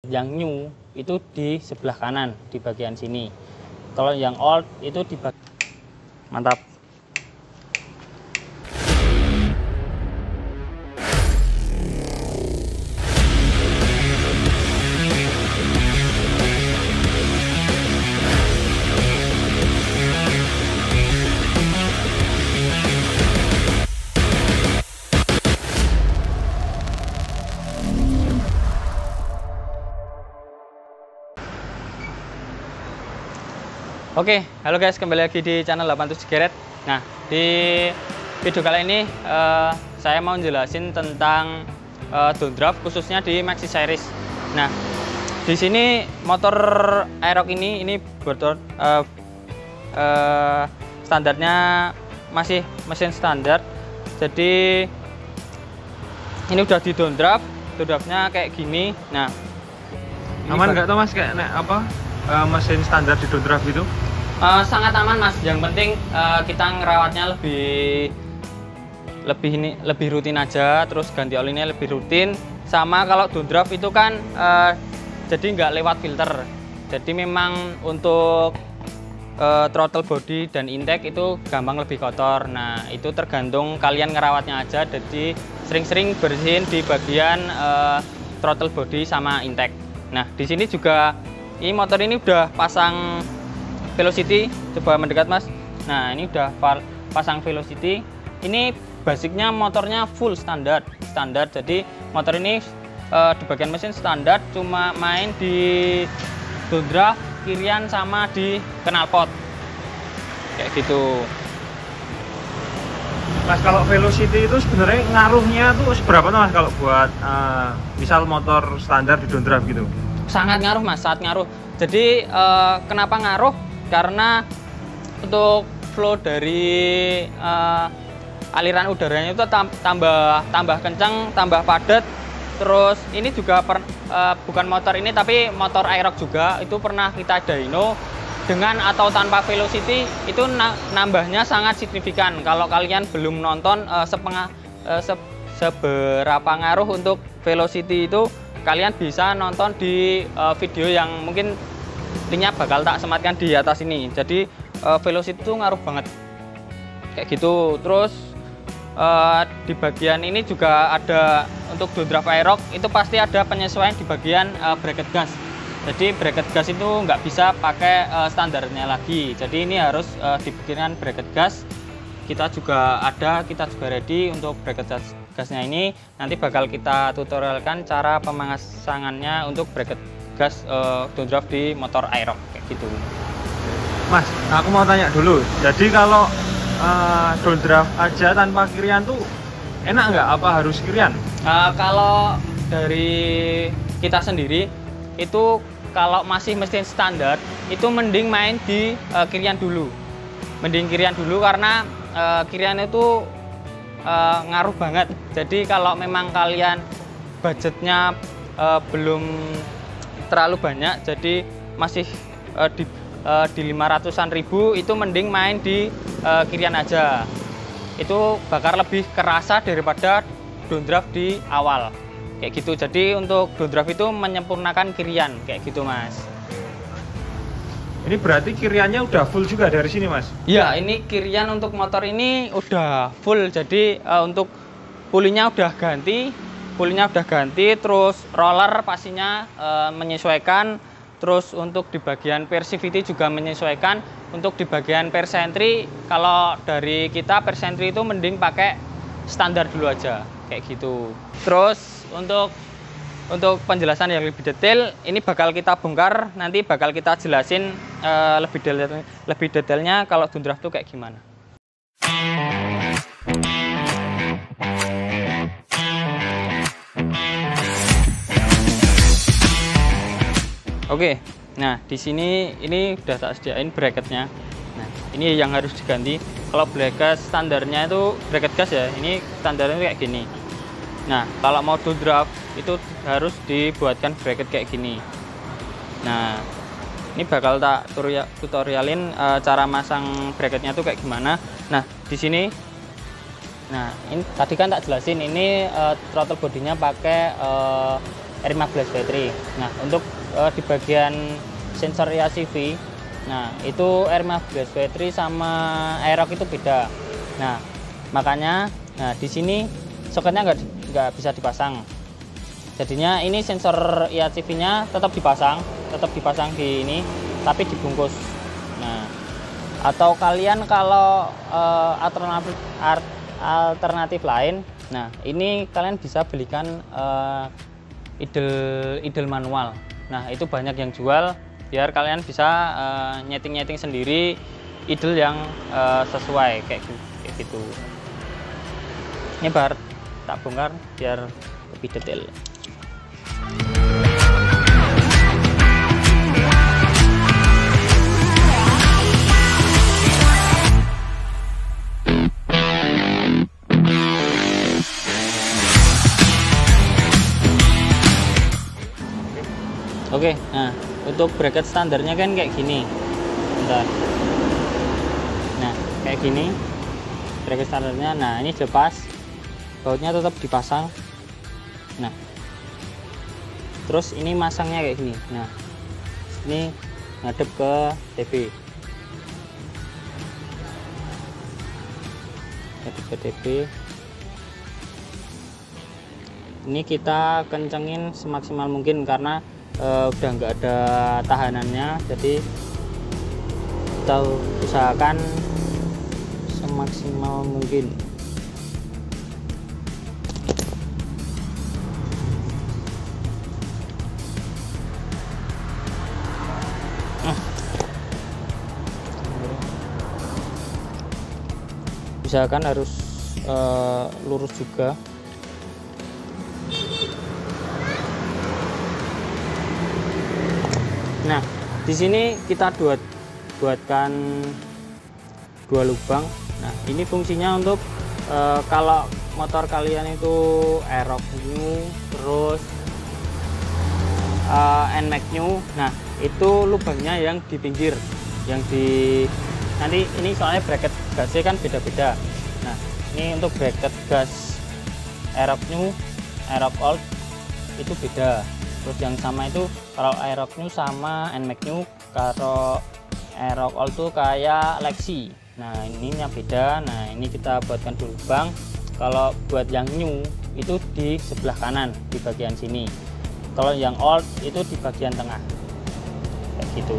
Yang new itu di sebelah kanan di bagian sini. Kalau yang old itu di mantap. Oke, halo guys, kembali lagi di channel 87 Geret. Nah, di video kali ini saya mau jelasin tentang downdraft khususnya di Maxi Series. Nah, di sini motor Aerox ini standarnya masih mesin standar. Jadi ini udah di downdraftnya kayak gini. Nah, aman nggak tuh mas kayak apa mesin standar di downdraft itu? Sangat aman mas. Yang penting kita ngerawatnya lebih rutin aja, terus ganti olinya lebih rutin. Sama kalau downdraft itu kan jadi nggak lewat filter. Jadi memang untuk throttle body dan intake itu gampang lebih kotor. Nah itu tergantung kalian ngerawatnya aja. Jadi sering-sering bersihin di bagian throttle body sama intake. Nah di sini juga ini motor ini udah pasang velocity, coba mendekat mas. Nah ini udah pasang velocity. Ini basicnya motornya full standar. Jadi motor ini di bagian mesin standar, cuma main di downdraft, kirian sama di knalpot kayak gitu. Mas kalau velocity itu sebenarnya ngaruhnya tuh seberapa tuh mas kalau buat misal motor standar di downdraft gitu? Sangat ngaruh mas, sangat ngaruh. Jadi kenapa ngaruh? Karena untuk flow dari aliran udaranya itu tambah kencang, tambah padat. Terus ini juga bukan motor ini tapi motor Aerox juga, itu pernah kita dyno dengan atau tanpa velocity itu nambahnya sangat signifikan. Kalau kalian belum nonton seberapa ngaruh untuk velocity itu, kalian bisa nonton di video yang mungkin linknya bakal tak sematkan di atas ini. Jadi velocity itu ngaruh banget kayak gitu. Terus di bagian ini juga ada untuk downdraft Aerox itu pasti ada penyesuaian di bagian bracket gas. Jadi bracket gas itu nggak bisa pakai standarnya lagi. Jadi ini harus dibikinkan bracket gas. Kita juga ready untuk bracket gasnya ini. Nanti bakal kita tutorialkan cara pemasangannya untuk bracket gas downdraft di motor Aerox kayak gitu. Mas, aku mau tanya dulu. Jadi kalau downdraft aja tanpa kirian tuh enak nggak? Apa harus kirian? Kalau dari kita sendiri itu kalau masih mesin standar itu mending main di kirian dulu. Mending kirian dulu karena kirian itu ngaruh banget. Jadi kalau memang kalian budgetnya belum terlalu banyak, jadi masih di 500-an ribu, itu mending main di kirian aja. Itu bakal lebih kerasa daripada downdraft di awal kayak gitu. Jadi untuk downdraft itu menyempurnakan kirian kayak gitu mas. Ini berarti kiriannya udah full juga dari sini mas? Ya ini kirian untuk motor ini udah full. Jadi untuk pulinya udah ganti, terus roller pastinya menyesuaikan. Terus untuk di bagian persivity juga menyesuaikan. Untuk di bagian persentri, kalau dari kita persentri itu mending pakai standar dulu aja kayak gitu. Terus untuk penjelasan yang lebih detail ini bakal kita bongkar, nanti bakal kita jelasin lebih detailnya kalau downdraft itu kayak gimana. Oke, nah di sini ini udah tak sediain bracketnya. Nah ini yang harus diganti. Kalau bracket standarnya itu bracket gas ya, ini standarnya kayak gini. Nah kalau mau downdraft itu harus dibuatkan bracket kayak gini. Nah ini bakal tak tutorialin cara masang bracketnya tuh kayak gimana. Nah di sini, nah ini tadi kan tak jelasin ini throttle bodinya pakai R15 battery. Nah, untuk di bagian sensor EACV, nah itu R15 battery sama Aerox itu beda. Nah, makanya di sini soketnya nggak bisa dipasang. Jadinya ini sensor EACV-nya tetap dipasang di ini, tapi dibungkus. Nah, atau kalian kalau alternatif lain, nah ini kalian bisa belikan idle manual. Nah, itu banyak yang jual, biar kalian bisa nyeting sendiri idle yang sesuai kayak gitu. Ini bar tak bongkar biar lebih detail. Oke, nah untuk bracket standarnya kan kayak gini. Bentar. Nah, kayak gini bracket standarnya. Nah, ini lepas, bautnya tetap dipasang. Nah, terus ini masangnya kayak gini. Nah, ini ngadep ke TB, ini kita kencengin semaksimal mungkin karena udah nggak ada tahanannya, jadi kita usahakan semaksimal mungkin. Usahakan harus lurus juga. Nah, di sini kita buatkan 2 lubang. Nah, ini fungsinya untuk kalau motor kalian itu Aerox new, terus NMAX new. Nah, itu lubangnya yang di pinggir, yang di nanti ini soalnya bracket gasnya kan beda-beda. Nah, ini untuk bracket gas Aerox new, Aerox old itu beda. Terus yang sama itu kalau Aerox new sama NMAX new, kalau Aerox old tuh kayak Lexi. Nah, ininya beda. Nah, ini kita buatkan 2 lubang. Kalau buat yang new itu di sebelah kanan di bagian sini. Kalau yang old itu di bagian tengah. Kayak gitu.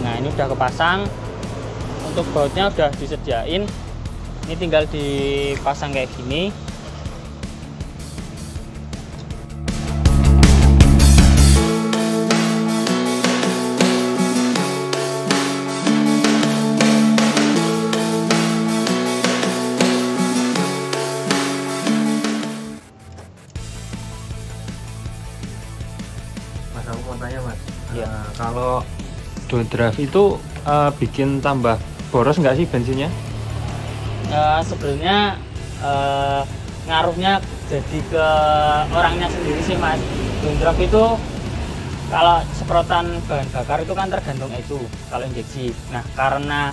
Nah, ini udah kepasang. Untuk bautnya udah disediain. Ini tinggal dipasang kayak gini. Mas, aku mau tanya Mas, Ya. Kalau Dondraft itu bikin tambah boros nggak sih bensinnya? Sebenarnya ngaruhnya jadi ke orangnya sendiri sih Mas. Dondraft itu kalau semprotan bahan bakar itu kan tergantung itu kalau injeksi. Nah, karena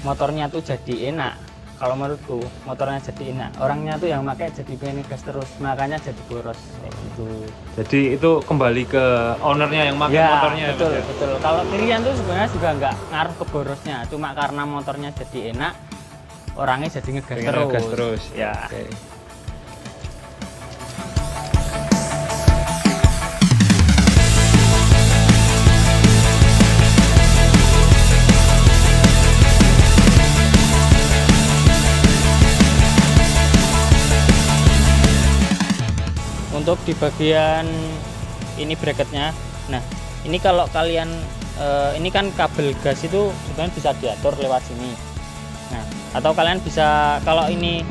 motornya tuh jadi enak, kalau menurutku motornya jadi enak, orangnya tuh yang pakai jadi pengen gas terus, makanya jadi boros kayak gitu. Jadi itu kembali ke ownernya yang pakai Ya, motornya. betul, ya? betul. Kalau pilihan tuh sebenarnya juga nggak ngaruh ke borosnya, cuma karena motornya jadi enak, orangnya jadi ngegas Pengen terus. ngegas terus. Ya. Oke. Untuk di bagian ini bracketnya, nah ini kalau kalian ini kan kabel gas itu sebenarnya bisa diatur lewat sini. Nah, atau kalian bisa kalau ini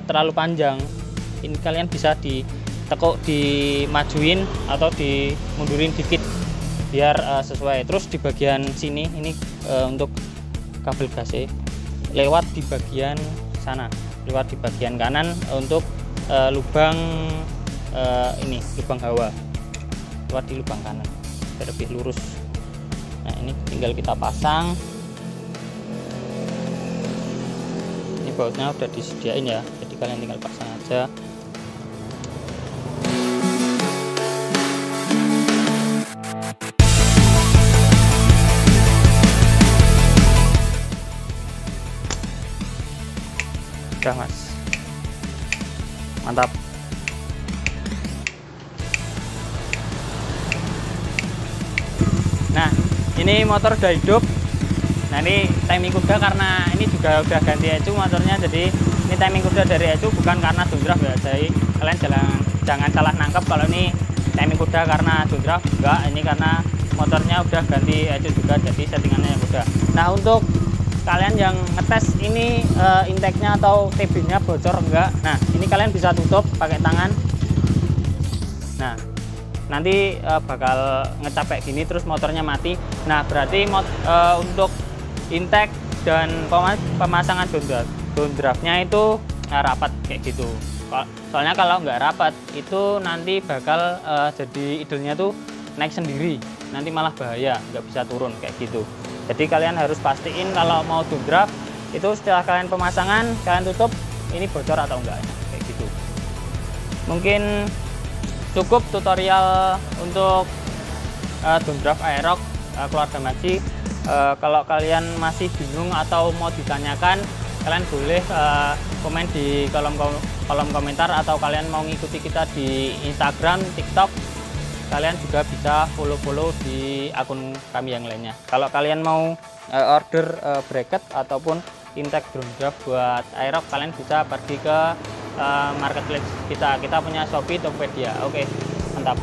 terlalu panjang, ini kalian bisa ditekuk, dimajuin atau dimundurin dikit biar sesuai. Terus di bagian sini ini untuk kabel gasnya lewat di bagian sana, lewat di bagian kanan untuk lubang ini lubang hawa, lewat di lubang kanan biar lebih lurus. Nah, ini tinggal kita pasang. Ini bautnya udah disediain ya, jadi kalian tinggal pasang aja. Udah Mas, mantap. Nah ini motor udah hidup. Nah ini timing kuda, karena ini juga udah ganti ecu motornya, jadi ini timing kuda dari ecu, bukan karena downdraft ya. Jadi kalian jangan salah nangkep kalau ini timing kuda karena downdraft, enggak, ini karena motornya udah ganti ecu juga, jadi settingannya yang udah. Nah untuk kalian yang ngetes ini intake-nya atau TB-nya bocor enggak, nah ini kalian bisa tutup pakai tangan. Nah nanti bakal ngecap kayak gini terus motornya mati. Nah berarti untuk intake dan pemasangan downdraftnya itu rapat kayak gitu. Soalnya kalau nggak rapat itu nanti bakal jadi idle-nya tuh naik sendiri, nanti malah bahaya, nggak bisa turun kayak gitu. Jadi kalian harus pastiin kalau mau downdraft itu setelah kalian pemasangan kalian tutup ini bocor atau enggak kayak gitu. Mungkin cukup tutorial untuk downdraft Aerox keluarga Maji. Kalau kalian masih bingung atau mau ditanyakan, kalian boleh komen di kolom komentar, atau kalian mau ngikuti kita di Instagram, TikTok, kalian juga bisa follow di akun kami yang lainnya. Kalau kalian mau order bracket ataupun intake downdraft buat Aerox, kalian bisa pergi ke marketplace kita punya Shopee, Tokopedia. Oke, mantap.